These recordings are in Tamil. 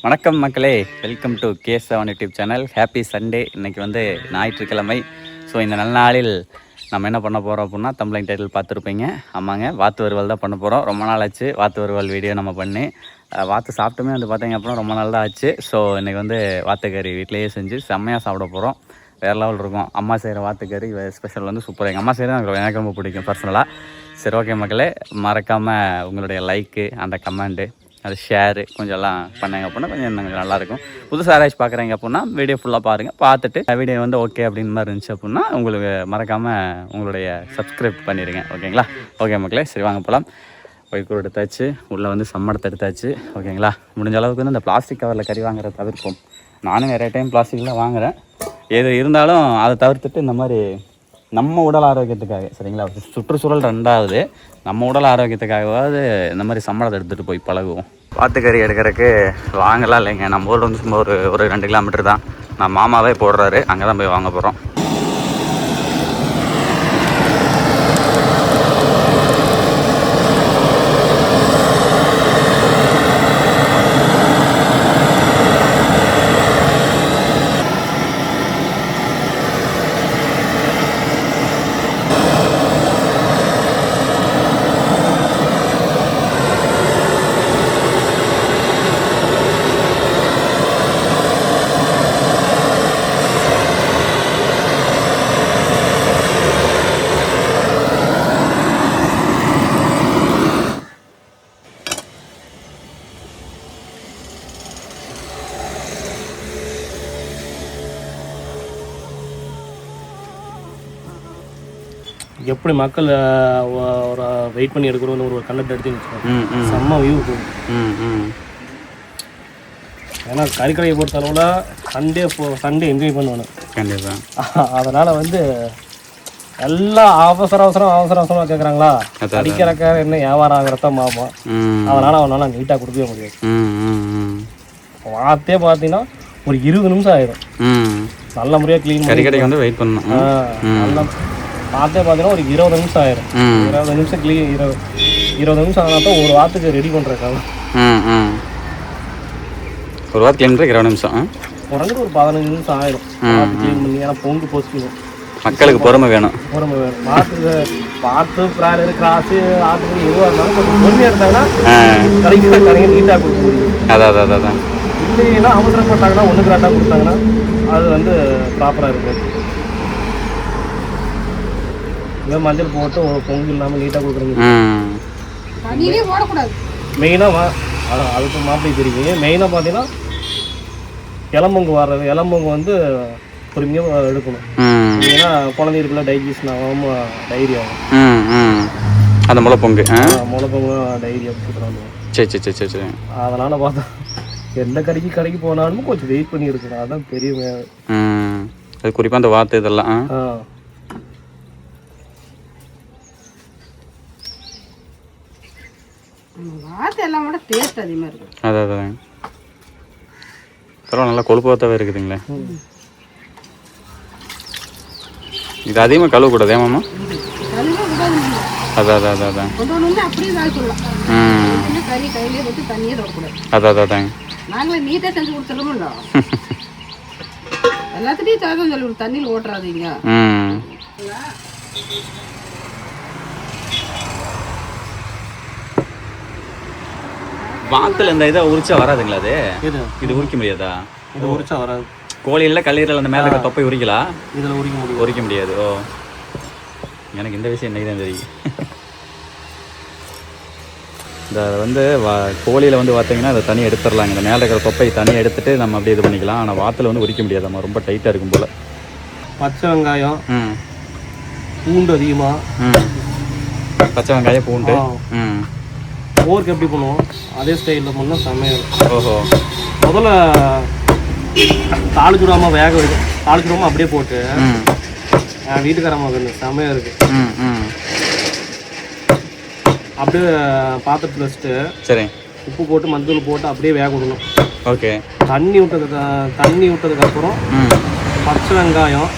வணக்கம் மக்களே, welcome to K7 YouTube channel. Happy Sunday. இன்றைக்கி வந்து ஞாயிற்றுக்கிழமை. ஸோ இந்த நல்ல நாளில் நம்ம என்ன பண்ண போகிறோம் அப்படின்னா, தம்ப்லைன் டைட்டில் பார்த்துருப்பீங்க. ஆமாங்க, வாத்து வறுவல் தான் பண்ண போகிறோம். ரொம்ப நாள் ஆச்சு வாத்து வறுவல் வீடியோ நம்ம பண்ணி. வாத்து சாப்பிட்டுமே வந்து பார்த்தீங்க அப்படின்னா ரொம்ப நாள் தான் ஆச்சு. ஸோ இன்றைக்கி வந்து வாத்துக்கறி வீட்டிலேயே செஞ்சு செம்மையாக சாப்பிட போகிறோம். வேறு லெவல் இருக்கும். அம்மா செய்கிற வாத்துக்கறி ஸ்பெஷல் வந்து சூப்பராக. எங்கள் அம்மா செய்கிறது எனக்கு ரொம்ப பிடிக்கும் பர்சனலாக. சரி, ஓகே மக்களே, மறக்காமல் உங்களுடைய லைக்கு அந்த கமெண்ட்டு அது ஷேரு கொஞ்சம் எல்லாம் பண்ணாங்க அப்படின்னா கொஞ்சம் நல்லாயிருக்கும். புதுசாக யாராச்சும் பார்க்குறீங்க அப்படின்னா வீடியோ ஃபுல்லாக பாருங்கள். பார்த்துட்டு வீடியோ வந்து ஓகே அப்படின்னு மாதிரி இருந்துச்சு அப்படின்னா உங்களுக்கு மறக்காமல் உங்களுடைய சப்ஸ்கிரைப் பண்ணிடுங்க. ஓகேங்களா? ஓகே மக்களே, சரி வாங்க போகலாம். ஒய்க்கூர் எடுத்தாச்சு, உள்ளே வந்து சம்மடத்தை எடுத்தாச்சு. ஓகேங்களா? முடிஞ்ச அளவுக்கு வந்து இந்த பிளாஸ்டிக் கவரில் கறி வாங்குறத தவிர்ப்போம். நானும் நிறைய டைம் பிளாஸ்டிக்கில் வாங்குகிறேன். எது இருந்தாலும் அதை தவிர்த்துட்டு இந்த மாதிரி நம்ம உடல் ஆரோக்கியத்துக்காக, சரிங்களா, சுற்றுச்சூழல் ரெண்டாவது, நம்ம உடல் ஆரோக்கியத்துக்காகவாவது இந்த மாதிரி சம்பளத்தை எடுத்துகிட்டு போய் பழகுவோம். வாத்துக்கறி எடுக்கிறதுக்கு வாங்கலாம் இல்லைங்க, நம்ம ஊரில் வந்து சும்மா ஒரு 2 கிலோமீட்டர் தான். நான் மாமாவே போடுறாரு, அங்கே தான் போய் வாங்க போகிறோம். எப்படி மக்கள் ஒரு வெயிட் பண்ணி எடுக்கிறோம் ஒரு கண்டக்ட் எடுத்து செம்ம வியூ இருக்கும். ஏன்னா கறிக்கடையை பொறுத்த அளவில் சண்டே என்ஜாய் பண்ணுவேன் கண்டிப்பாக. அதனால் வந்து எல்லாம் அவசரமாக கேட்குறாங்களா, அடிக்கிறக்க என்ன வியாபாரம் ஆகிறத மாமா. அதனால் அவனால் நீட்டாக கொடுக்கவே முடியாது. வார்த்தையே பார்த்தீங்கன்னா ஒரு 20 நிமிஷம் ஆயிடும் நல்ல முறையாக க்ளீன் கறிக்கடைக்கு வந்து வெயிட் பண்ணணும். நல்லா பார்த்தே பார்த்தீங்கன்னா ஒரு 20 நிமிஷம் ஆயிரும். 20 நிமிஷம் க்ளீன் 20 நிமிஷம் ஆனால் தான் ஒரு வாரத்துக்கு ரெடி பண்ணுறக்காக. ஒரு வாரம் க்ளீன் பண்ணுற 20 நிமிஷம் குறைஞ்சது ஒரு 15 நிமிஷம் ஆயிரும் க்ளீன் பண்ணி. ஏன்னா பொங்கு போச்சுக்கணும், மக்களுக்கு பொறுமை வேணும். பார்த்து ப்ராய்லர் கிராஸு ஆட்டுக்கு எதுவாக இருந்தாலும் கொஞ்சம் பொறுமையாக இருந்தாங்கன்னா கடைக்கு நீட்டாக கொடுக்க முடியும். அதான் இல்லைன்னா அவசரப்பட்டாங்கன்னா ஒன்று கரெக்டாக கொடுத்தாங்கன்னா அது வந்து ப்ராப்பராக இருக்குது. மஞ்சள் போட்டு பொங்கல் இல்லாமல் நீட்டாக கொடுக்குறீங்க. மெயினாக அதுக்கு மாப்பிள்ளை தெரியுங்க. மெயினாக பார்த்தீங்கன்னா இளம்பொங்கு வந்து பொறுமையாக எடுக்கணும். ஏன்னா குழந்தைகளுக்குள்ள டைஜஷன் ஆகாமல் டைரி ஆகும். அந்த முளைப்பொங்கு டைரி கொடுக்குறாங்க. சரி. அதனால் பார்த்தா எந்த கடைக்கு போனாலும் கொஞ்சம் வெயிட் பண்ணி எடுக்கணும். அதுதான் பெரிய அது குறிப்பாக அந்த வாத்து இதெல்லாம் எல்லாம் கூட டேஸ்ட் அதிகமாக இருக்கும். அதான் பரவாயில்ல, நல்லா கொழுப்பாகவே இருக்குதுங்களே. இது அதிகமாக கழுவக்கூடாது ஏமாம்மா? அதான் நாங்களே நீட்டாக செஞ்சு கொடுத்துருவோம்ல. எல்லாத்துலேயும் சாதம் சொல்லி தண்ணியில் ஓட்டுறாதீங்க. வாத்துல இந்த இதை உரிச்சா வராதுங்களா? அது இது உரிக்க முடியாதா? இது உரிச்சா வராது. கோழியில கல்லீரல் அந்த மேலே தொப்பை உரிக்கலாம், இதில் உரிக்க முடியாது. ஓ, எனக்கு இந்த விஷயம் இன்னைக்கு தான் தெரியும். இந்த வந்து கோழியில் வந்து பார்த்தீங்கன்னா அதை தனியாக எடுத்துடலாங்க. இந்த மேலே இருக்கிற தொப்பை தனியாக எடுத்துட்டு நம்ம அப்படியே இது பண்ணிக்கலாம். ஆனால் வாத்தில் வந்து உரிக்க முடியாது, நம்ம ரொம்ப டைட்டாக இருக்கும் போல். பச்சை வெங்காயம், பூண்டு அதிகமாக, பச்சை வெங்காயம் பூண்டு போருக்கு எப்படி பண்ணுவோம் அதே ஸ்டைலில் பண்ணால் செம்மையாக இருக்கும். ஓஹோ, முதல்ல தாளிச்சுடாமல் வேக வைக்கும். தாளிச்சுடாமல் அப்படியே போட்டு என் வீட்டுக்காரம்மா வேணும் செம்மையாக இருக்குது. அப்படியே பாத்திரத்தில் வச்சுட்டு சரி உப்பு போட்டு மஞ்சள் போட்டு அப்படியே வேக விடணும். ஓகே. தண்ணி விட்டதுக்கப்புறம் பச்சை வெங்காயம்,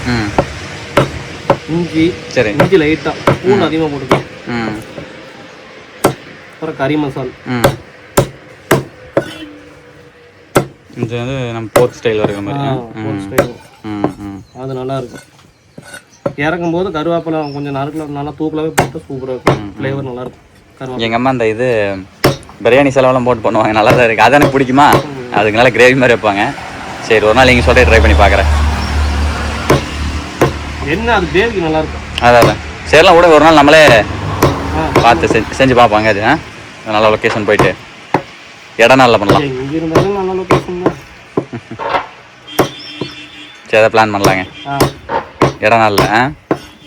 இஞ்சி லைட்டாக, பூண்டு அதிகமாக போட்டுக்கணும். அப்புறம் கறி மசால், இது வந்து நம்ம போர்க் ஸ்டைல் வர மாதிரி. போர்க் ஸ்டைல். அது நல்லா இருக்கும். இறக்கும் போது கருவேப்பிலை கொஞ்சம் நறுக்கில் நல்லா தூக்கலாகவே போட்டு சூப்பராக இருக்கும். ஃப்ளேவர் நல்லாயிருக்கும் கருவேப்பிலை. எங்கள் அம்மா அந்த இது பிரியாணி செலவெல்லாம் போட்டு பண்ணுவாங்க, நல்லா தான் இருக்குது. அது எனக்கு பிடிக்குமா, அதுக்கு நல்லா கிரேவி மாதிரி வைப்பாங்க. சரி, ஒரு நாள் நீங்கள் சொல்லிட்டு ட்ரை பண்ணி பார்க்குறேன். என்ன அது கிரேவிக்கு நல்லாயிருக்கும். அதான் சரிலாம் கூட ஒரு நாள் நம்மளே பார்த்து செஞ்சு பார்ப்பாங்க. அது நல்ல லொக்கேஷன் போயிட்டு இடம் நல்லா பண்ணலாம். இங்கே இருந்தாலும் நல்ல லொக்கேஷன் தான். சரி, அதை பிளான் பண்ணலாங்க. இடம் நல்ல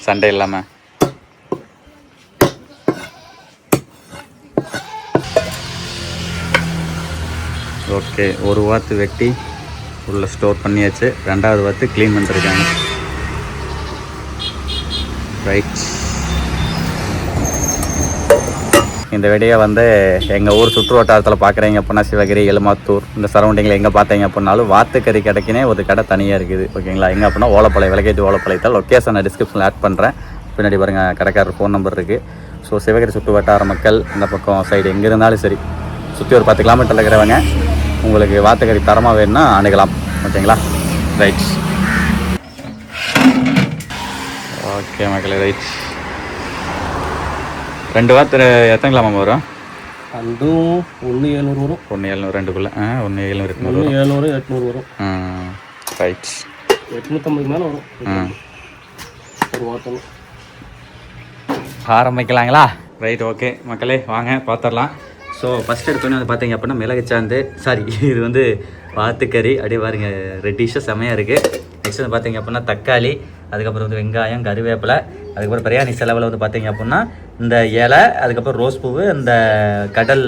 சண்டே இல்லாமல். ஓகே, ஒரு வாத்து வெட்டி உள்ள ஸ்டோர் பண்ணியாச்சு. 2வது வாத்து க்ளீன் பண்ணிருக்காங்க. ரைட், இந்த வீடியோ வந்து எங்கள் ஊர் சுற்று வட்டாரத்தில் பார்க்குறீங்க அப்படின்னா சிவகிரி, எலுமாத்தூர் இந்த சரௌண்டிங்கில் எங்கே பார்த்தீங்க அப்படின்னாலும் வாத்துக்கறி கடைக்குனே ஒரு கடை தனியாக இருக்குது. ஓகேங்களா, எங்கே அப்படின்னா ஓலப்பாளையம், விளக்கேற்றி ஓலப்பாளையத்தில். லொக்கேஷன் நான் டிஸ்கிரிப்ஷனில் ஆட் பண்ணுறேன். பின்னாடி பாருங்கள் கடைக்காரர் ஃபோன் நம்பர் இருக்குது. ஸோ சிவகிரி சுற்று வட்டார மக்கள் இந்த பக்கம் சைடு எங்கே இருந்தாலும் சரி, சுற்றி ஒரு 10 கிலோமீட்டரில் இருக்கிறவங்க உங்களுக்கு வாத்துக்கறி தரமாக வேணும்னா அணுகலாம். ஓகேங்களா, ரைட். ஓகே மக்களே, ரைட். 2 வாத்து எத்தனை கிலோமா வரும்? அதுவும் 1,700 வரும். 1,700 ரெண்டுக்குள்ளே 1,700 700 800 வரும். ரைட், 850 மேலே வரும் ஒரு வாத்தம். ஆரம்பிக்கலாங்களா? ரைட், ஓகே மக்களே, வாங்க பார்த்துடலாம். ஸோ ஃபஸ்ட் எடுத்தோன்னே வந்து பார்த்தீங்க அப்படின்னா மிளகு சாந்து, சாரி இது வந்து வாத்துக்கறி அப்படியே பாருங்க, ரெட்டிஷாக செமையாக இருக்குது. நெக்ஸ்ட் வந்து பார்த்தீங்க அப்படின்னா தக்காளி, அதுக்கப்புறம் வந்து வெங்காயம், கருவேப்பிலை, அதுக்கப்புறம் பிரியாணி செலவில் வந்து பார்த்தீங்க அப்படின்னா இந்த இலை, அதுக்கப்புறம் ரோஸ் பூவு, இந்த கடல்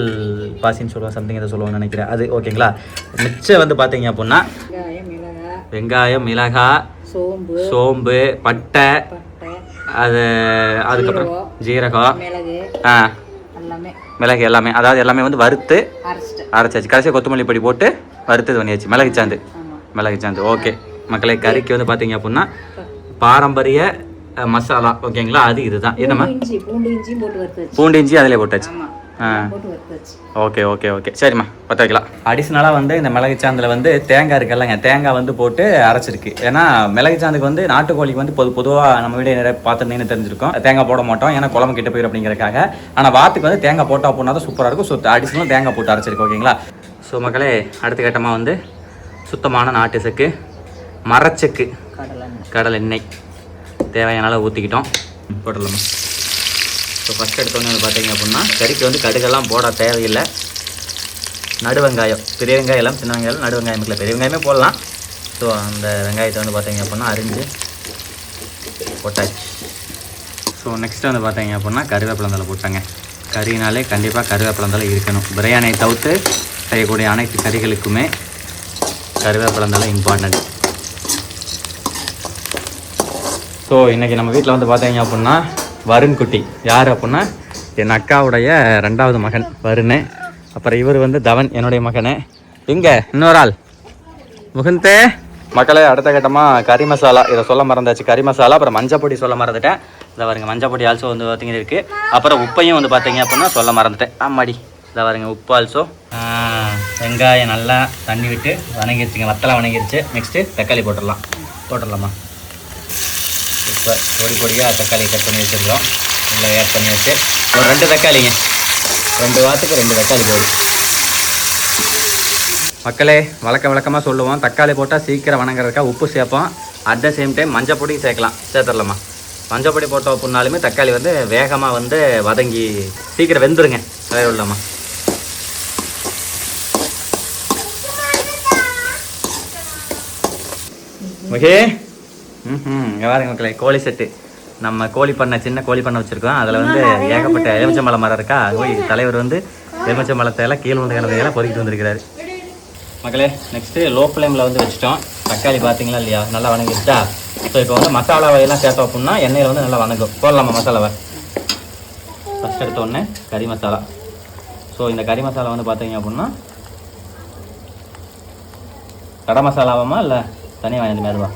பாசின்னு சொல்லுவாங்க, சம்திங் எதை சொல்லுவாங்கன்னு நினைக்கிறேன் அது. ஓகேங்களா, மிச்சம் வந்து பார்த்தீங்க அப்படின்னா வெங்காயம், மிளகாய், சோம்பு, பட்டை, அதுக்கப்புறம் ஜீரகம், மிளகு எல்லாமே, அதாவது எல்லாமே வந்து வறுத்து அரைச்சாச்சு. கடைசியாக கொத்தமல்லி பொடி போட்டு வறுத்தது பண்ணியாச்சு. மிளகு சாந்து. ஓகே மக்களே, கறிக்கு வந்து பார்த்தீங்க அப்படின்னா பாரம்பரிய மசாலா. ஓகேங்களா, அது இதுதான். என்னம்மா, பூண்டு இஞ்சி அதிலே போட்டாச்சு. ஓகே ஓகே ஓகே, சரிம்மா, 10 வைக்கலாம். அடிஷ்னலாக வந்து இந்த மிளகு சாந்தில் வந்து தேங்காய் இருக்குல்லங்க, தேங்காய் வந்து போட்டு அரைச்சிருக்கு. ஏன்னா மிளகு சாந்துக்கு வந்து நாட்டுக்கோழிக்கு வந்து பொதுவாக நம்ம வீடியோ நிறைய பார்த்துருந்தீங்கன்னு தெரிஞ்சிருக்கும், தேங்காய் போட மாட்டோம், ஏன்னா குழம்பு கிட்ட போயிடும் அப்படிங்கிறக்காக. ஆனால் வாத்துக்கு வந்து தேங்காய் போட்டால் அப்படின்னா தான் சூப்பராக இருக்கும். ஸோ அடிஷ்னலாக தேங்காய் போட்டு அரைச்சிருக்கு. ஓகேங்களா, ஸோ மக்களே, அடுத்த கட்டமாக வந்து சுத்தமான நாட்டு செக்கு, மரச்செக்கு, கடல் எண்ணெய் தேவையான அளவு ஊற்றிக்கிட்டோம், போட்டுடலாமா. ஸோ ஃபஸ்ட் எடுத்தோன்னே வந்து பார்த்தீங்க அப்படின்னா கறிக்கு வந்து கடுகெல்லாம் போட தேவையில்லை. நடுவெங்காயம், பெரிய வெங்காயம் எல்லாம், சின்ன வெங்காயம், நடுவெங்காயம் இல்லை, பெரிய வெங்காயமே போடலாம். ஸோ அந்த வெங்காயத்தை வந்து பார்த்தீங்க அப்படின்னா அரிஞ்சு போட்டாச்சு. ஸோ நெக்ஸ்ட்டு வந்து பார்த்தீங்க அப்படின்னா கருவேப்பிலந்தலை போட்டாங்க. கறினாலே கண்டிப்பாக கருவேப்பிலந்தலை இருக்கணும். பிரியாணியை தவிர்த்து செய்யக்கூடிய அனைத்து கறிகளுக்குமே கருவேப்பிலந்தலை இம்பார்ட்டன்ட். ஸோ இன்றைக்கி நம்ம வீட்டில் வந்து பார்த்தீங்க அப்படின்னா வருண் குட்டி யார் அப்படின்னா என் அக்காவுடைய 2வது மகன் வருண். அப்புறம் இவர் வந்து தவன், என்னுடைய மகனே. இங்கே இன்னொரு ஆள் முகுந்தே. மக்களே, அடுத்த கட்டமாக கறி மசாலா, இதை சொல்ல மறந்தாச்சு. கறி மசாலா, அப்புறம் மஞ்சப்பொடி சொல்ல மறந்துட்டேன். இதை பாருங்க, மஞ்சப்பொடி ஆல்சோ வந்து பார்த்தீங்க இருக்குது. அப்புறம் உப்பையும் வந்து பார்த்தீங்க அப்படின்னா சொல்ல மறந்துட்டேன். ஆமாடி, இதை பாருங்க, உப்பு ஆல்சோ. வெங்காயம் நல்லா தண்ணி விட்டு வணங்கிருச்சுங்க, வத்தலை வணங்கிருச்சு. நெக்ஸ்ட்டு தக்காளி போட்டுடலாமா. இப்போ பொடியாக தக்காளி கட் பண்ணி வச்சுருக்கோம், நல்லா ஆட் பண்ணி வச்சு ஒரு 2 தக்காளிங்க, 2 வாத்துக்கு 2 தக்காளி போதும். மக்களே, வழக்கமாக சொல்லுவோம், தக்காளி போட்டால் சீக்கிரம் வணங்குறதுக்காக உப்பு சேர்ப்போம். அட் த சேம் டைம் மஞ்சள் பொடி சேர்த்துடலாமா. மஞ்சள் பொடி போட்டோம் அப்படின்னாலுமே தக்காளி வந்து வேகமாக வந்து வதங்கி சீக்கிரம் வெந்துருங்க. வேக விடலாமா. ஓகே, இங்கே பாருங்க மக்களே, கோழி செட்டு. நம்ம கோழி பண்ணை, சின்ன கோழி பண்ணை வச்சுருக்கோம். அதில் வந்து ஏகப்பட்ட எலுமிச்சம்பழம் மரம் இருக்கா. போய் தலைவர் வந்து எலுமிச்சம்பழத்தை எல்லாம் கீழே வந்து கிடந்தையெல்லாம் பொறுக்கிட்டு வந்துருக்கிறாரு. மக்களே, நெக்ஸ்ட்டு லோ ஃப்ளேமில் வந்து வச்சுட்டோம். தக்காளி பார்த்தீங்களா இல்லையா, நல்லா வணங்கிடுச்சா. ஸோ இப்போ வந்து மசாலாவையெல்லாம் சேர்த்தோம் அப்படின்னா எண்ணெயில் வந்து நல்லா வணங்கும். போடலாமா மசாலாவை. ஃபஸ்ட் எடுத்தோடனே கறி மசாலா. ஸோ இந்த கறி மசாலா வந்து பார்த்தீங்க அப்படின்னா கடை மசாலாவாமா இல்லை தனியாக வாங்கி மேதுவா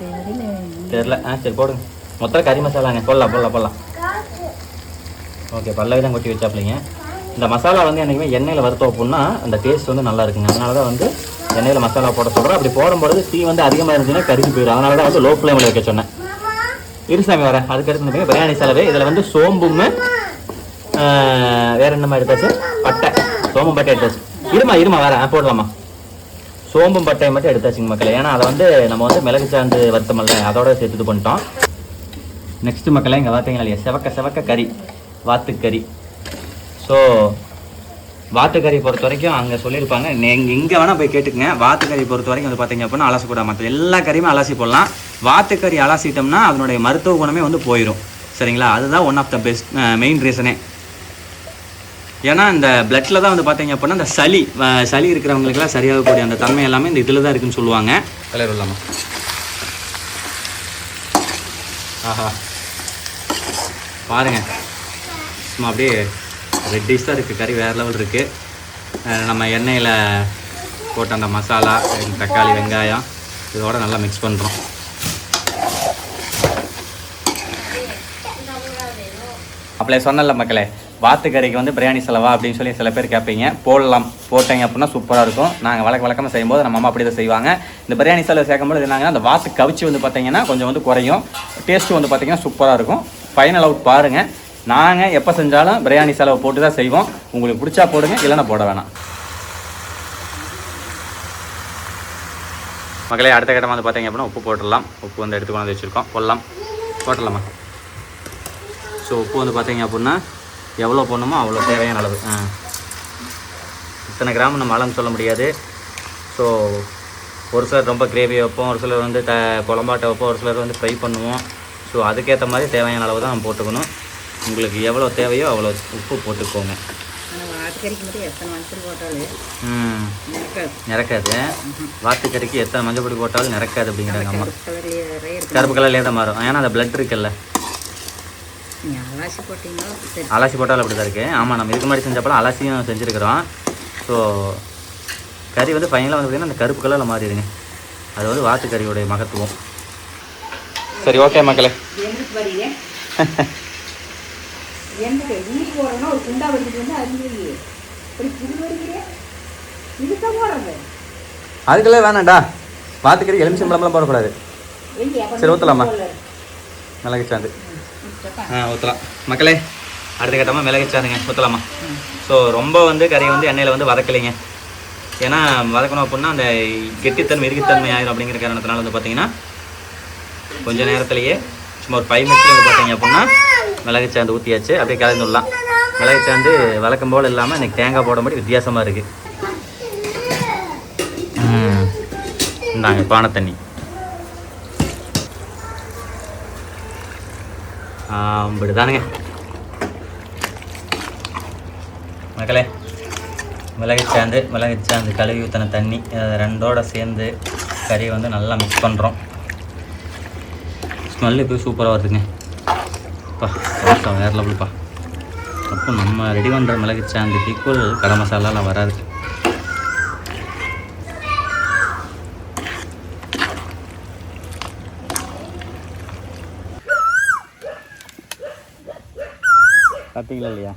தெரில. சரி போடுங்க, மொத்தம் கறி மசாலாங்க. போடலாம். ஓகே, பல்லவி தான் கொட்டி வச்சாப்பிள்ளைங்க. இந்த மசாலா வந்து என்றைக்குமே எண்ணெயில் வறுத்தோம் அப்படின்னா அந்த டேஸ்ட் வந்து நல்லா இருக்குங்க. அதனால தான் வந்து எண்ணெயில் மசாலா போட சொல்கிறோம். அப்படி போடும்பொழுது தீ வந்து அதிகமாக இருந்துச்சுன்னா கருகி போயிடும். அதனால தான் வந்து லோ ஃப்ளேமில் வைக்க சொன்னேன். இருசாமி வரேன். அதுக்கடுத்து பிரியாணி செலவு. இதில் வந்து சோம்பும் வேறு என்னமா எடுத்தாச்சு, பட்டை, சோம்பும் பட்டை எடுத்தாச்சு. இருமா வரேன், போடலாமா. சோம்பும் பட்டையை மட்டும் எடுத்தாச்சுங்க மக்களே. ஏன்னா அதை வந்து நம்ம வந்து மிளகு சார்ந்து வருத்தமல்ல, அதோட சேர்த்து இது பண்ணிட்டோம். நெக்ஸ்ட் மக்களே இங்கே பார்த்தீங்களா இல்லையா, செவக்க கறி, வாத்துக்கறி. ஸோ வாத்துக்கறி பொறுத்த வரைக்கும் அங்கே சொல்லியிருப்பாங்க, நீங்கள் எங்கே வேணால் போய் கேட்டுக்கங்க. வாத்துக்கறி பொறுத்த வரைக்கும் வந்து பார்த்தீங்க அப்படின்னா அலசக்கூடாது. மற்ற எல்லா கறியுமே அலசி போடலாம். வாத்துக்கறி அலசிட்டோம்னா அதனுடைய மருத்துவ குணமே வந்து போயிடும். சரிங்களா, அதுதான் one of the best main ரீசனே. ஏன்னா இந்த பிளட்டில் தான் வந்து பார்த்தீங்க அப்படின்னா இந்த சளி இருக்கிறவங்களுக்குலாம் சரியாகக்கூடிய அந்த தன்மை எல்லாமே இந்த இதில் தான் இருக்குன்னு சொல்லுவாங்க. கலர் இல்லாமல் ஆஹா பாருங்கள், சும்மா அப்படியே ரெட்டிஷ் தான் இருக்குது. கறி வேறு லெவல் இருக்குது. நம்ம எண்ணெயில் போட்ட அந்த மசாலா, தக்காளி, வெங்காயம் இதோட நல்லா மிக்ஸ் பண்ணுறோம். அப்படியே சொன்னல மக்களே, வாத்துக்கறிக்கு வந்து பிரியாணி செலவா அப்படின்னு சொல்லி சில பேர் கேட்பீங்க. போட்டீங்க அப்படின்னா சூப்பராக இருக்கும். நாங்கள் வழக்கமாக செய்யும்போது நம்ம அம்மா அப்படி தான் செய்வாங்க. இந்த பிரியாணி செலவு சேர்க்கும்போது என்னங்கன்னா அந்த வாத்து கவிச்சு வந்து பார்த்தீங்கன்னா கொஞ்சம் வந்து குறையும். டேஸ்ட்டு வந்து பார்த்தீங்கன்னா சூப்பராக இருக்கும். ஃபைனல் அவுட் பாருங்கள். நாங்கள் எப்போ செஞ்சாலும் பிரியாணி செலவு போட்டு தான் செய்வோம். உங்களுக்கு பிடிச்சா போடுங்க, இல்லைன்னா போட வேணாம். மக்களே அடுத்த கட்டமாக வந்து பார்த்தீங்க அப்படின்னா உப்பு போட்டுடலாம். உப்பு வந்து எடுத்து கொண்டு வச்சுருக்கோம், போட்டலாமா. ஸோ உப்பு வந்து பார்த்தீங்க அப்படின்னா எவ்வளோ போடணுமோ அவ்வளோ தேவையான அளவு. இத்தனை கிராம் நம்ம அளந்து சொல்ல முடியாது. ஸோ ஒரு சிலர் ரொம்ப கிரேவி வைப்போம், ஒரு சிலர் வந்து குழம்பாட்டை வைப்போம், ஒரு சிலர் வந்து ஃப்ரை பண்ணுவோம். ஸோ அதுக்கேற்ற மாதிரி தேவையான அளவு தான் நம்ம போட்டுக்கணும். உங்களுக்கு எவ்வளோ தேவையோ அவ்வளோ உப்பு போட்டுக்கோங்க. நிறக்காது. வாத்துக்கறிக்கு எத்தனை மஞ்சள் பொடி போட்டாலும் நிறக்காது அப்படிங்கிறாங்க அம்மா. கருப்பு கலர்லேயே தான் மாறும். ஏன்னா அந்த பிளட் இருக்குல்ல, அலசி போட்டாலும் அப்படி தான் இருக்குது. ஆமாம், நம்ம இதுக்கு முன்னாடி செஞ்சப்பலாம் அலசியும் செஞ்சுருக்கிறோம். ஸோ கறி வந்து ஃபைனலாக வந்து பார்த்திங்கன்னா அந்த கருப்பு கலரில் மாறிடுங்க. அது வந்து வாத்துக்கறியோடைய மகத்துவம். சரி, ஓகே மக்களே. அதுக்கெல்லாம் வேணாண்டா, வாத்துக்கறி எலுமிச்சம்பழம்லாம் போடக்கூடாது. சரி ஊற்றலாமா மிளகு சாந்து? ஊற்றலாம் மக்களே. அடுத்த கட்டமாக மிளகு சாந்துங்க ஊற்றலாமா. ஸோ ரொம்ப வந்து கறியை வந்து எண்ணெயில் வந்து வதக்கலைங்க. ஏன்னா வதக்கணும் அப்படின்னா அந்த கெட்டித்தன்மை இறுகித்தன்மை ஆயிரும். அப்படிங்கிற காரணத்தினால வந்து பார்த்தீங்கன்னா கொஞ்சம் நேரத்துலையே சும்மா ஒரு 5 மினிட்ஸ் வந்து பார்த்தீங்க அப்படின்னா மிளகு சாந்து ஊற்றியாச்சு. அப்படியே கலந்துடலாம். மிளகு சாந்து வழக்கம் போல் இல்லாமல் இன்றைக்கி தேங்காய் போட மாதிரி வித்தியாசமாக இருக்குது. இந்தாங்க பானை தண்ணி. இப்படிதானுங்க மக்களே. மிளகு சாந்து கழுவி ஊற்றின தண்ணி ரெண்டோட சேர்ந்து கறியை வந்து நல்லா மிக்ஸ் பண்ணுறோம். ஸ்மெல்லு இப்போ சூப்பராக வருதுங்க. வேறு லெவலுப்பா. அப்போ நம்ம ரெடி பண்ணுற மிளகு சாந்துக்கு ஈக்குவல் கடை மசாலாலாம் வராது. பார்த்தீங்களா இல்லையா?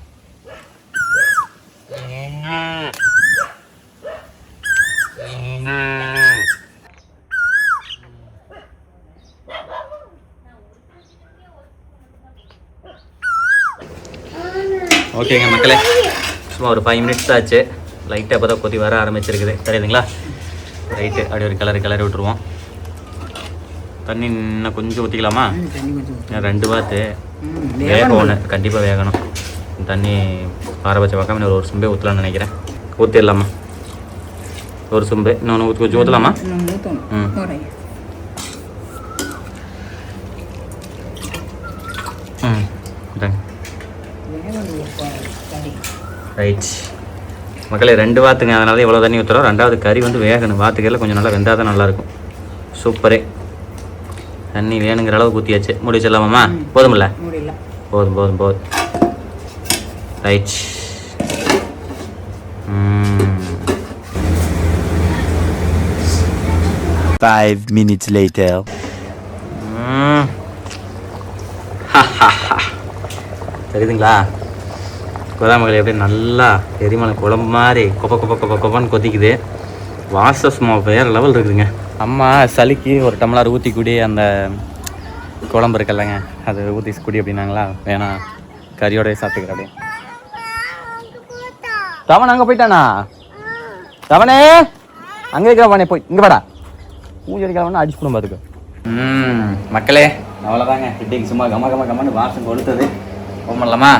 ஓகேங்க மக்களே, சும்மா ஒரு 5 மினிட்ஸ் ஆச்சு. லைட்டாக இப்போ தான் கொதி வர ஆரம்பிச்சிருக்குது. தெரியுதுங்களா? ரைட்டு, அப்படி ஒரு கிளறி விட்டுருவோம். தண்ணி இன்னும் கொஞ்சம் ஊற்றிக்கலாமா? 2 வாத்து வேகணும், கண்டிப்பாக வேகணும். தண்ணி ஆரம்பிச்ச பக்கம் இன்னொரு ஒரு சொம்பே ஊற்றலான்னு நினைக்கிறேன். ஊற்றிடலாமா? ஒரு சொம்பு இன்னொன்று கொஞ்சம் ஊற்றலாமா? ரைட் மக்களே, 2 வாத்துங்க. அதனால இவ்வளோ தண்ணி ஊற்றுறோம். 2வது கறி வந்து வேகணும். வாத்துக்கறியில் கொஞ்சம் நல்லா வெந்தால் தான் நல்லாயிருக்கும். சூப்பரே. தண்ணி வேணுங்கிற அளவுக்கு ஊற்றியாச்சு. மூடி வச்சிடலாமாம்மா? போதுமில்ல? போதும். ரைட். Five minutes later. தெரியுதுங்களா? கோதாமகளி எப்படி நல்லா எரிமலை குழம்பு மாதிரி கொப்பன்னு கொதிக்குது. வாச சும்மா வேறு லெவல் இருக்குதுங்க. அம்மா சளிக்கு ஒரு டம்ளர் ஊற்றி குடி, அந்த குழம்பு இருக்குல்லங்க அது ஊற்றி குடி அப்படின்னாங்களா. வேணாம், கறியோடய சாப்பிட்டுக்கிற அப்படியே. தவன் அங்கே போயிட்டானா? தவனே அங்கே இருக்கிறவனே போய் இங்கே வாடா. பூஜை அடிக்கிறவனா அடிச்சு போடும் பார்த்துக்க. மக்களே அவ்வளோதாங்க. இன்றைக்கு சும்மா கம கம கமன்னு வாசம் கொடுத்தது. போகலாமா?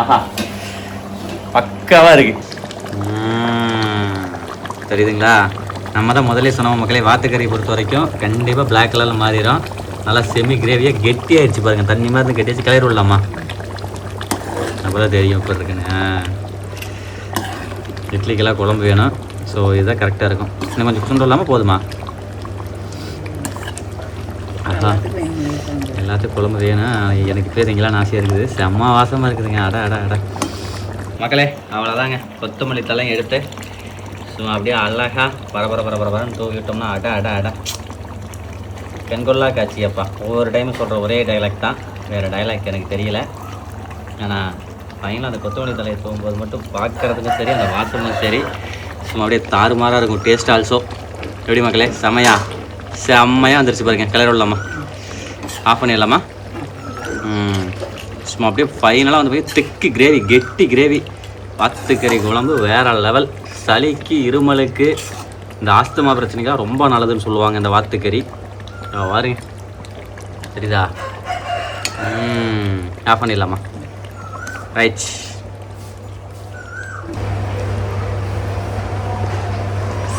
ஆஹா பக்காவாக இருக்கு. தெரியுதுங்களா? நம்ம தான் முதலே சொன்னோம் மக்களே, வாத்துக்கறி பொறுத்த வரைக்கும் கண்டிப்பாக பிளாக் கலரில் மாறிடும். நல்லா செமி கிரேவியாக கெட்டியாகிடுச்சு பாருங்கள். தண்ணி மாதிரி கெட்டியாச்சு. கிளறி விடலாமா? அப்போ தான் தெரியும் இப்போ இருக்குன்னு. இட்லிக்கெல்லாம் குழம்பு வேணும். ஸோ இதுதான் கரெக்டாக இருக்கும். இன்னும் கொஞ்சம் சுண்டு இல்லாமல் போதுமா? ஆஹா எல்லாத்துக்கும் குழம்பு வேணும். எனக்கு பேருங்களாம் ஆசையாக இருக்குது. செம்ம வாசமாக இருக்குதுங்க. அட அட அட மக்களே அவ்வளோதாங்க. கொத்தமல்லி தலையும் எடுத்து சும்மா அப்படியே அழகாக பரபரன்னு தூக்கிட்டோம்னா அட அட அட பெண்கொள்ளா காட்சியப்பா. ஒவ்வொரு டைமும் சொல்கிற ஒரே டைலாக் தான், வேறு டைலாக் எனக்கு தெரியல. ஆனால் ஃபைனலாக அந்த கொத்தமல்லி தலையை தூங்கும்போது மட்டும் பார்க்குறதுக்கும் சரி, அந்த வாசமும் சரி, சும்மா அப்படியே தாறுமாறாக இருக்கும். Taste also. எப்படி மக்களே? செம்மையாக வந்துருச்சு பாருங்க. கிளறி விடலாமா? ஆஃப் பண்ணிடலாமா? சும்மா அப்படியே ஃபைனலாக வந்து போய் திக்கு கிரேவி, கெட்டி கிரேவி, வாத்துக்கறி குழம்பு வேறு லெவல். சளிக்கு இருமலுக்கு இந்த ஆஸ்துமா பிரச்சனைக்காக ரொம்ப நல்லதுன்னு சொல்லுவாங்க இந்த வாத்துக்கறி. பாருங்க சரிதா? ஆஃப் பண்ணிடலாமா? ரைட்.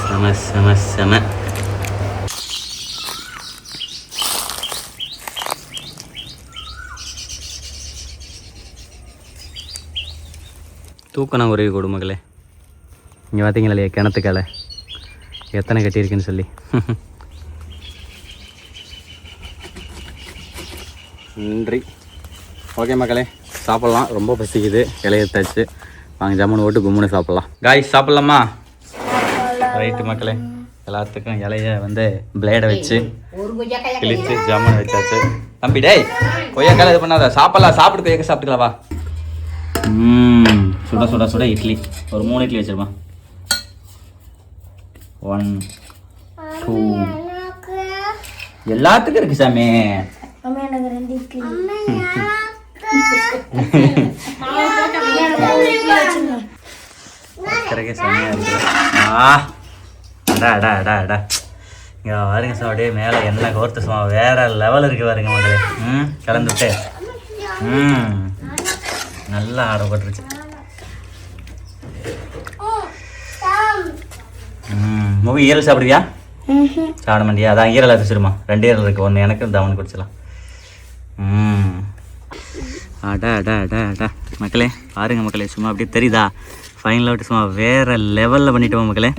செம செம செம. தூக்கணும் உறவி கொடு மகளே. இங்கே பார்த்தீங்களா இல்லையா கிணத்துக்கால எத்தனை கட்டியிருக்குன்னு சொல்லி. நன்றி. ஓகே மக்களே சாப்பிட்லாம். ரொம்ப பசிக்குது. இலையத்தாச்சு. வாங்க ஜாமுன் ஓட்டு கும்முன்னு சாப்பிட்லாம். காய்ஸ் சாப்பிட்லாமா? ரைட்டு மக்களே, எல்லாத்துக்கும் இலைய வந்து பிளேடை வச்சு கிழிச்சு ஜாமுன் வச்சாச்சு. தம்பி டேய் கொய்யாக்கால இது பண்ணாத. சாப்பிட்லாம். சாப்பிட்டு கொய்யாக்க சாப்பிட்டுக்கலாம் வா. சுட சுட சுட இட்லி. ஒரு 3 இட்லி வச்சிருமா? 1 2 எல்லாத்துக்கும் இருக்கு சாமி. இங்கே பாருங்க சார், அப்படியே மேலே எண்ணெய் கோர்த்து சும்மா வேற லெவல் இருக்கு பாருங்க முதல்ல. கலந்துட்டு நல்லா ஆடப்பட்டுருச்சு. மூவி ஈரல் சாப்பிடுவியா? சாப்பிட மாட்டியா? அதான் ஈரல் வச்சுருமா. 2 ஈரல் இருக்குது. ஒன்று எனக்கு தவணை குடிச்சலாம். அடா அடா அடா அடா மக்களே பாருங்க மக்களே, சும்மா அப்படியே தெரியுதா? ஃபைனல் அவுட் சும்மா வேறு லெவலில் பண்ணிட்டோம் மக்களே.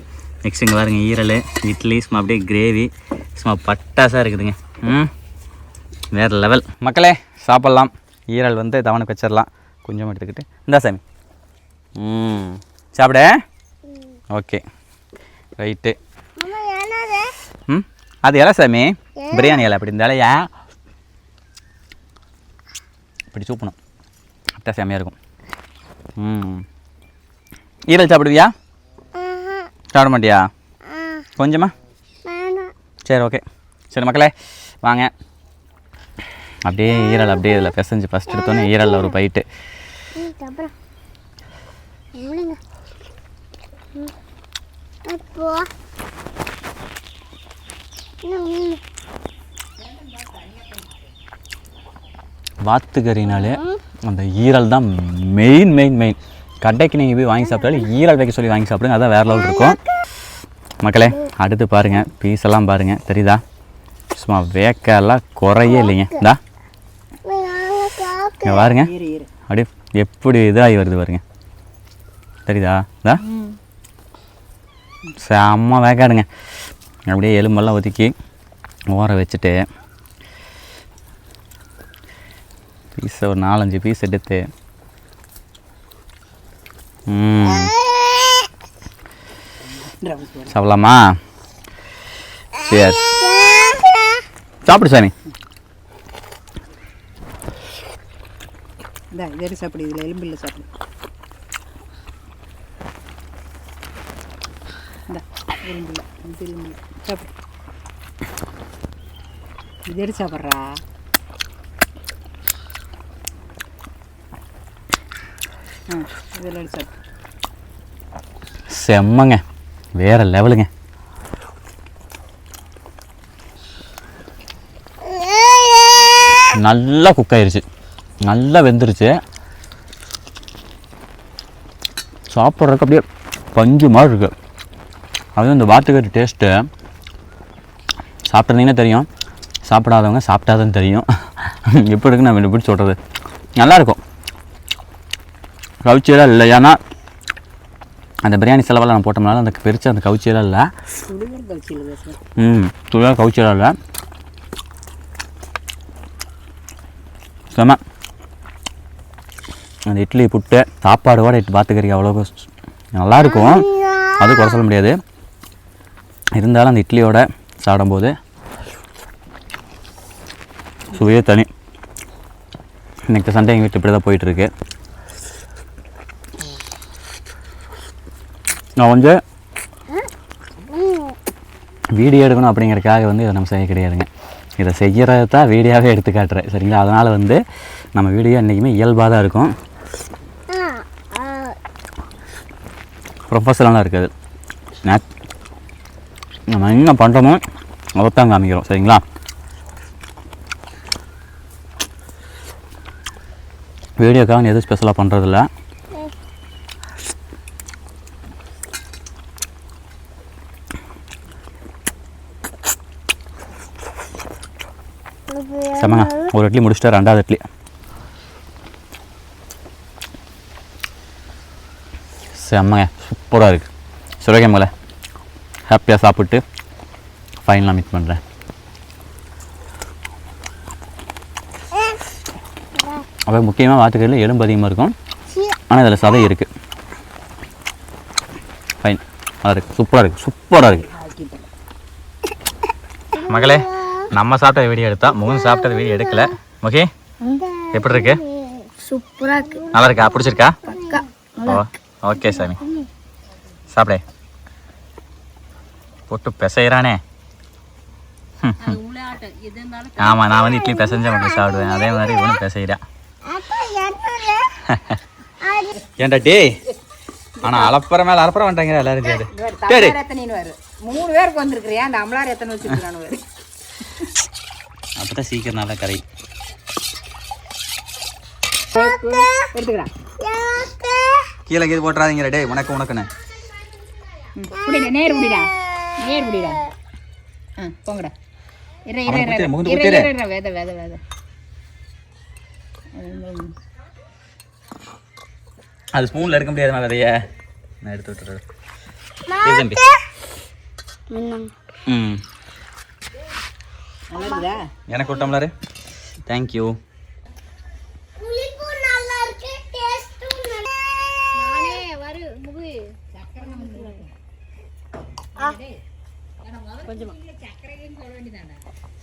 நெக்ஸ்ட் இங்கே பாருங்க ஈரல் இட்லி சும்மா அப்படியே கிரேவி சும்மா பட்டாசாக இருக்குதுங்க. வேறு லெவல் மக்களே. சாப்பிட்லாம். ஈரல் வந்து தவணைக்கு வச்சிடலாம். கொஞ்சம் எடுத்துக்கிட்டு இந்தா சாமி. சாப்பிட. Okay right. அது இலை சாமி, பிரியாணி இலை. அப்படி இந்த இலையா இப்படி சூப்பணும். அப்படியே செம்மையாக இருக்கும். ஈரல் சாப்பிடுவியா? சாப்பிட மாட்டியா? கொஞ்சமா? சரி ஓகே. சரி மக்களே வாங்க அப்படியே ஈரல் அப்படியே இதில் பிசைஞ்சு ஃபஸ்ட் எடுத்தோன்னே ஈரலில் ஒரு பைட்டு. வாத்துக்கறினாலே அந்த ஈரல் தான் மெயின் மெயின் மெயின். கடைக்கு நீங்கள் போய் வாங்கி சாப்பிட்டாலும் ஈரல் வைக்க சொல்லி வாங்கி சாப்பிடுங்க. அதான் வேறு லெவல் இருக்கும் மக்களே. அடுத்து பாருங்கள் பீஸ் எல்லாம் பாருங்கள் தெரியுதா? சும்மா வேக்கெல்லாம் குறையே இல்லைங்க. இந்தா இங்கே பாருங்க அப்படியே எப்படி இதாகி வருது பாருங்க. தெரியுதா? இதா செம்ம வேக்காடுங்க. அப்படியே எலும்பெல்லாம் ஒதுக்கி ஊற வச்சுட்டு பீஸை ஒரு 4-5 பீஸ் எடுத்து சாப்பிடலாமா? சரி சாப்பிடு சாமி. சாப்பிடு. இதில் எலும்பில் சாப்பிடு. விரும்பல விரும்பல சாப்பிடு. இது எடுத்து சாப்பிட்றா. இதில் எடுத்து சாப்பிடு. செம்மங்க, வேற லெவலுங்க. நல்லா குக் ஆயிருச்சு, நல்லா வெந்துருச்சு. சாப்பிட்றதுக்கு அப்படியே பஞ்சு மாதிரி இருக்கு. அதுவும் இந்த வாத்துக்கறி டேஸ்ட்டு சாப்பிட்றீங்கன்னா தெரியும், சாப்பிடாதவங்க சாப்பிட்டாதான் தெரியும் எப்படி இருக்குன்னு நம்ம எப்படி சொல்கிறது. நல்லாயிருக்கும், கவுச்சியெல்லாம் இல்லை. ஏன்னா அந்த பிரியாணி செலவெல்லாம் நான் போட்டோம்னால அந்த பெருசாக அந்த கவுச்சியெல்லாம் இல்லை. துளியாக கவுச்சியெல்லாம் இல்லை. செம. அந்த இட்லி புட்டு சாப்பாடு இட்டு பாத்துக்கறி அவ்வளோ நல்லாயிருக்கும், அது குறை சொல்ல முடியாது. இருந்தாலும் அந்த இட்லியோட சாப்பிடும்போது சுவையே தனி. இன்னைக்கு சண்டே எங்கள் வீட்டு இப்படி தான் போயிட்டுருக்கு. நான் வந்து வீடியோ எடுக்கணும் அப்படிங்கிறதுக்காக வந்து இதை நம்ம செய்ய கிடையாதுங்க. இதை செய்கிறது தான் வீடியோவே எடுத்து காட்டுறேன், சரிங்களா? அதனால் வந்து நம்ம வீடியோ என்றைக்குமே இயல்பாக தான் இருக்கும், ப்ரொஃபஷனலாக இருக்காது. நம்ம என்ன பண்ணுறோமோ அதைத்தான் காமிக்கிறோம், சரிங்களா? வீடியோக்காக எதுவும் ஸ்பெஷலாக பண்ணுறதில்ல. செம்மங்க, ஒரு இட்லி முடிச்சுட்டா ரெண்டாவது இட்லி. செம்மங்க, சூப்பராக இருக்குது. சரி, மகளை ஹாப்பியாக சாப்பிட்டு ஃபைனலாக மீட் பண்ணுறேன். அப்போ முக்கியமாக வாத்துக்கறியில் எலும்பு அதிகமாக இருக்கும், ஆனால் இதில் சதை இருக்குது. ஃபைன், நல்லா இருக்குது, சூப்பராக இருக்குது, சூப்பராக இருக்குது. மகளே, நம்ம சாப்பிட்ட வீடியோ எடுத்தா, முகம் சாப்பிட்டது வீடியோ எடுக்கல. ஓகே, எப்படி இருக்கு? சூப்பராக இருக்கு. நல்லா இருக்கா? பிடிச்சிருக்கா? ஓ ஓகே சாமி, சாப்பிடே. போட்டு பிசைறானே. ஆமாம், நான் வந்து இட்லி பிசைஞ்சா மட்டும் சாப்பிடுவேன், அதே மாதிரி இவனும் பிசைறா. ஏன்டா டே, ஆனால் அலப்பற மேலே அலப்பற வந்துட்டாங்க எல்லாரும். சரி சரி, 3 பேருக்கு வந்துருக்குறியா? அந்த அமலார் எத்தனை வச்சுருக்கானு அப்போ தான் சீக்கிரம் நல்லா கரை எடுத்துக்கிறான். கீழே கீழே போட்டுறாதீங்க. டே உனக்கு உனக்குன்னு முடிடா, நேர் முடிடா, நேர் முடிடா. போங்கடா. வேத வேத வேத அது ஸ்பூனில் எடுக்க முடியாது விதைய, நான் எடுத்து விட்டுறேன். தம்பி எனக்கு விட்டோம்லாரு. தேங்க்யூ.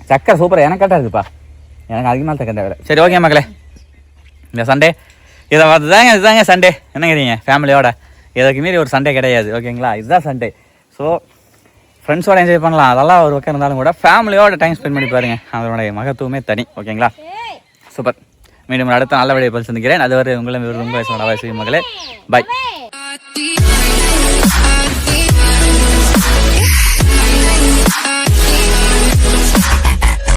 சக்கரை சூப்பராக, எனக்கு கரெக்டாக இருக்குப்பா, எனக்கு அதிகமாக சக்கரை தேவை. சரி ஓகே மக்களே, இந்த சண்டே இதை பார்த்துதாங்க, இதுதாங்க சண்டே. என்னங்கிறீங்க? ஃபேமிலியோட எதுக்கு மீறி ஒரு சண்டே கிடையாது, ஓகேங்களா? இதுதான் சண்டே. ஸோ ஃப்ரெண்ட்ஸோட என்ஜாய் பண்ணலாம், அதெல்லாம் ஒரு பக்கம் இருந்தாலும் கூட ஃபேமிலியோட டைம் ஸ்பெண்ட் பண்ணி பாருங்கள், அதனுடைய மகத்துவமே தனி, ஓகேங்களா? சூப்பர். மீண்டும் அடுத்த நல்ல வீடியோ சந்திக்கிறேன். அதுவரை உங்களை உங்கள் வயசு மகளே, பாய்.